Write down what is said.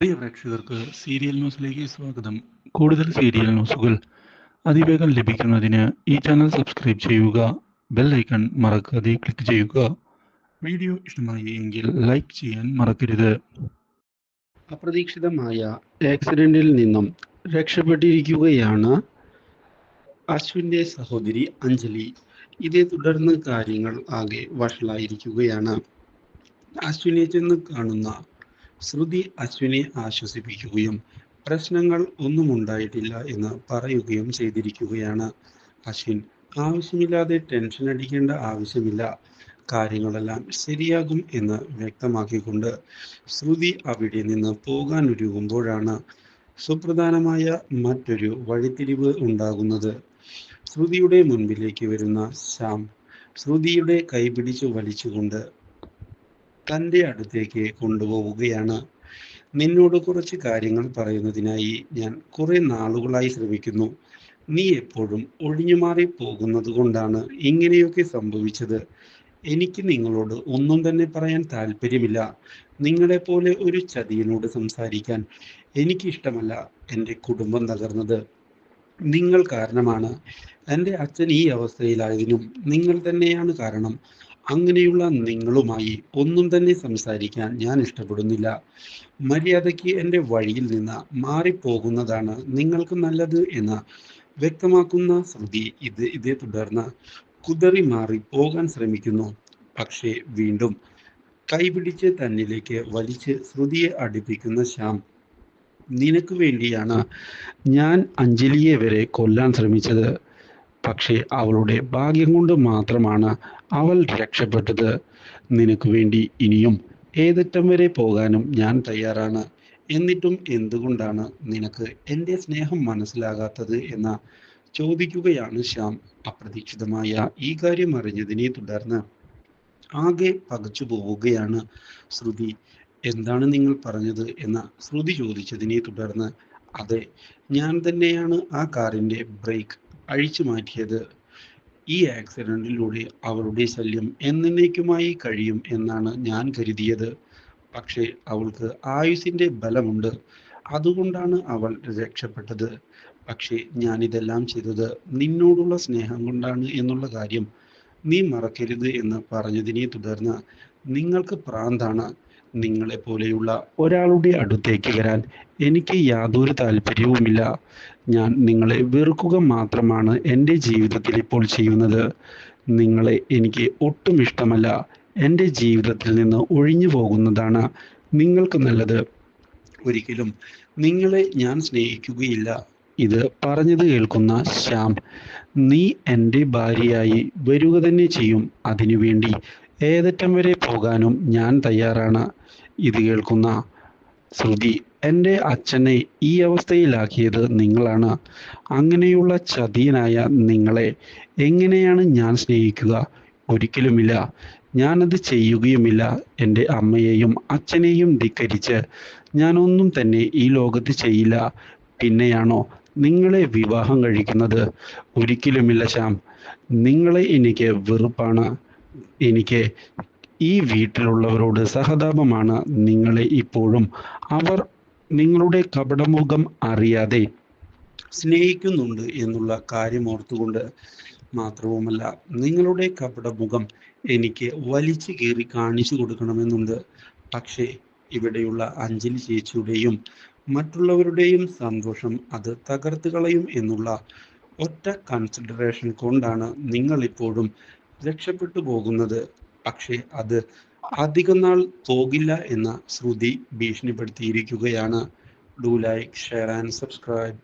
പ്രിയ പ്രേക്ഷകർക്ക് സീരിയൽ ന്യൂസിലേക്ക് സ്വാഗതം. കൂടുതൽ സീരിയൽ ന്യൂസുകൾ അതിവേഗം ലഭിക്കുന്നതിന് ഈ ചാനൽ സബ്സ്ക്രൈബ് ചെയ്യുക. ബെൽ ഐക്കൺ മറക്കാതെ ക്ലിക്ക് ചെയ്യുക. വീഡിയോ ഇഷ്ടമായി എങ്കിൽ ലൈക്ക് ചെയ്യാൻ മറക്കരുത്. അപ്രതീക്ഷിതമായ ആക്സിഡന്റിൽ നിന്നും രക്ഷപ്പെട്ടിരിക്കുകയാണ് അശ്വിൻ്റെ സഹോദരി അഞ്ജലി. ഇതേ തുടർന്ന് കാര്യങ്ങൾ ആകെ വഷളായിരിക്കുകയാണ്. അശ്വിനെ ചെന്ന് കാണുന്ന ശ്രുതി അശ്വിനെ ആശ്വസിപ്പിക്കുകയും പ്രശ്നങ്ങൾ ഒന്നും ഉണ്ടായിട്ടില്ല എന്ന് പറയുകയും ചെയ്തിരിക്കുകയാണ്. അശ്വിൻ ആവശ്യമില്ലാതെ ടെൻഷൻ അടിക്കേണ്ട ആവശ്യമില്ല, കാര്യങ്ങളെല്ലാം ശരിയാകും എന്ന് വ്യക്തമാക്കിക്കൊണ്ട് ശ്രുതി അവിടെ നിന്ന് പോകാൻ ഒരുങ്ങുമ്പോഴാണ് സുപ്രധാനമായ മറ്റൊരു വഴിത്തിരിവ് ഉണ്ടാകുന്നത്. ശ്രുതിയുടെ മുൻപിലേക്ക് വരുന്ന ശ്യാം ശ്രുതിയുടെ കൈപിടിച്ചു വലിച്ചുകൊണ്ട് തൻ്റെ അടുത്തേക്ക് കൊണ്ടുപോവുകയാണ്. നിന്നോട് കുറച്ച് കാര്യങ്ങൾ പറയുന്നതിനായി ഞാൻ കുറെ നാളുകളായി ശ്രമിക്കുന്നു. നീ എപ്പോഴും ഒഴിഞ്ഞുമാറി പോകുന്നത് കൊണ്ടാണ് ഇങ്ങനെയൊക്കെ സംഭവിച്ചത്. എനിക്ക് നിങ്ങളോട് ഒന്നും തന്നെ പറയാൻ താല്പര്യമില്ല. നിങ്ങളെപ്പോലെ ഒരു ചതിയനോട് സംസാരിക്കാൻ എനിക്കിഷ്ടമല്ല. എൻ്റെ കുടുംബം തകർന്നത് നിങ്ങൾ കാരണമാണ്. എൻ്റെ അച്ഛൻ ഈ അവസ്ഥയിലായതിനും നിങ്ങൾ തന്നെയാണ് കാരണം. അങ്ങനെയുള്ള നിങ്ങളുമായി ഒന്നും തന്നെ സംസാരിക്കാൻ ഞാൻ ഇഷ്ടപ്പെടുന്നില്ല. മര്യാദയ്ക്ക് എൻ്റെ വഴിയിൽ നിന്ന് മാറിപ്പോകുന്നതാണ് നിങ്ങൾക്ക് നല്ലത് എന്ന് വ്യക്തമാക്കുന്ന ശ്രുതി ഇതേ തുടർന്ന് കുതറി മാറി പോകാൻ ശ്രമിക്കുന്നു. പക്ഷേ വീണ്ടും കൈപിടിച്ച് തന്നിലേക്ക് വലിച്ച് ശ്രുതിയെ അടുപ്പിക്കുന്ന ശ്യാം, നിനക്ക് വേണ്ടിയാണ് ഞാൻ അഞ്ജലിയെ വരെ കൊല്ലാൻ ശ്രമിച്ചത്. പക്ഷേ അവളുടെ ഭാഗ്യം കൊണ്ട് മാത്രമാണ് അവൾ രക്ഷപ്പെട്ടത്. നിനക്ക് വേണ്ടി ഇനിയും ഏതറ്റം വരെ പോകാനും ഞാൻ തയ്യാറാണ്. എന്നിട്ടും എന്തുകൊണ്ടാണ് നിനക്ക് എൻ്റെ സ്നേഹം മനസ്സിലാകാത്തത് എന്ന് ചോദിക്കുകയാണ് ശ്യാം. അപ്രതീക്ഷിതമായ ഈ കാര്യം അറിഞ്ഞതിനെ തുടർന്ന് ആകെ പകച്ചു പോവുകയാണ് ശ്രുതി. എന്താണ് നിങ്ങൾ പറഞ്ഞത് എന്ന് ശ്രുതി ചോദിച്ചതിനെ തുടർന്ന്, അതെ, ഞാൻ തന്നെയാണ് ആ കാറിൻ്റെ ബ്രേക്ക് അഴിച്ചു മാറ്റിയത്. ഈ ആക്സിഡന്റിലൂടെ അവളുടെ ശല്യം എന്നേക്കുമായി കഴിയും എന്നാണ് ഞാൻ കരുതിയത്. പക്ഷേ അവൾക്ക് ആയുസിൻ്റെ ബലമുണ്ട്, അതുകൊണ്ടാണ് അവൾ രക്ഷപ്പെട്ടത്. പക്ഷേ ഞാനിതെല്ലാം ചെയ്തത് നിന്നോടുള്ള സ്നേഹം കൊണ്ടാണ് എന്നുള്ള കാര്യം നീ മറക്കരുത് എന്ന് പറഞ്ഞതിനെ തുടർന്ന്, നിങ്ങൾക്ക് പ്രാന്താണ്. നിങ്ങളെ പോലെയുള്ള ഒരാളുടെ അടുത്തേക്ക് വരാൻ എനിക്ക് യാതൊരു താല്പര്യവുമില്ല. ഞാൻ നിങ്ങളെ വെറുക്കുക മാത്രമാണ് എൻ്റെ ജീവിതത്തിൽ ഇപ്പോൾ ചെയ്യുന്നത്. നിങ്ങളെ എനിക്ക് ഒട്ടും ഇഷ്ടമല്ല. എൻ്റെ ജീവിതത്തിൽ നിന്ന് ഒഴിഞ്ഞു പോകുന്നതാണ് നിങ്ങൾക്ക് നല്ലത്. ഒരിക്കലും നിങ്ങളെ ഞാൻ സ്നേഹിക്കുകയില്ല. ഇത് പറഞ്ഞത് കേൾക്കുന്ന ശ്യാം, നീ എൻ്റെ ഭാര്യയായി വരിക തന്നെ ചെയ്യും. അതിനുവേണ്ടി ഏതറ്റം വരെ പോകാനും ഞാൻ തയ്യാറാണ്. ഇത് കേൾക്കുന്ന ശ്രുതി, എൻ്റെ അച്ഛനെ ഈ അവസ്ഥയിലാക്കിയത് നിങ്ങളാണ്. അങ്ങനെയുള്ള ചതിയനായ നിങ്ങളെ എങ്ങനെയാണ് ഞാൻ സ്നേഹിക്കുക? ഒരിക്കലുമില്ല, ഞാനത് ചെയ്യുകയുമില്ല. എൻ്റെ അമ്മയെയും അച്ഛനെയും ധിക്കരിച്ച് ഞാനൊന്നും തന്നെ ഈ ലോകത്ത് ചെയ്യില്ല. പിന്നെയാണോ നിങ്ങളെ വിവാഹം കഴിക്കുന്നത്? ഒരിക്കലുമില്ല ശ്യാം, നിങ്ങളെ എനിക്ക് വെറുപ്പാണ്. എനിക്ക് ഈ വീട്ടിലുള്ളവരോട് സഹതാപമാണ്. നിങ്ങളെ ഇപ്പോഴും അവർ നിങ്ങളുടെ കപടമുഖം അറിയാതെ സ്നേഹിക്കുന്നുണ്ട് എന്നുള്ള കാര്യം ഓർത്തുകൊണ്ട് മാത്രവുമല്ല, നിങ്ങളുടെ കപടമുഖം എനിക്ക് വലിച്ചു കീറി കാണിച്ചു കൊടുക്കണമെന്നുണ്ട്. പക്ഷേ ഇവിടെയുള്ള അഞ്ജലി ചേച്ചിയുടെയും മറ്റുള്ളവരുടെയും സന്തോഷം അത് തകർത്ത് കളയും എന്നുള്ള ഒറ്റ കൺസിഡറേഷൻ കൊണ്ടാണ് നിങ്ങൾ ഇപ്പോഴും രക്ഷപ്പെട്ടു പോകുന്നത്. പക്ഷേ അത് അധികം നാൾ പോകില്ല എന്ന ശ്രുതി ഭീഷണിപ്പെടുത്തിയിരിക്കുകയാണ്. Do like, share and subscribe.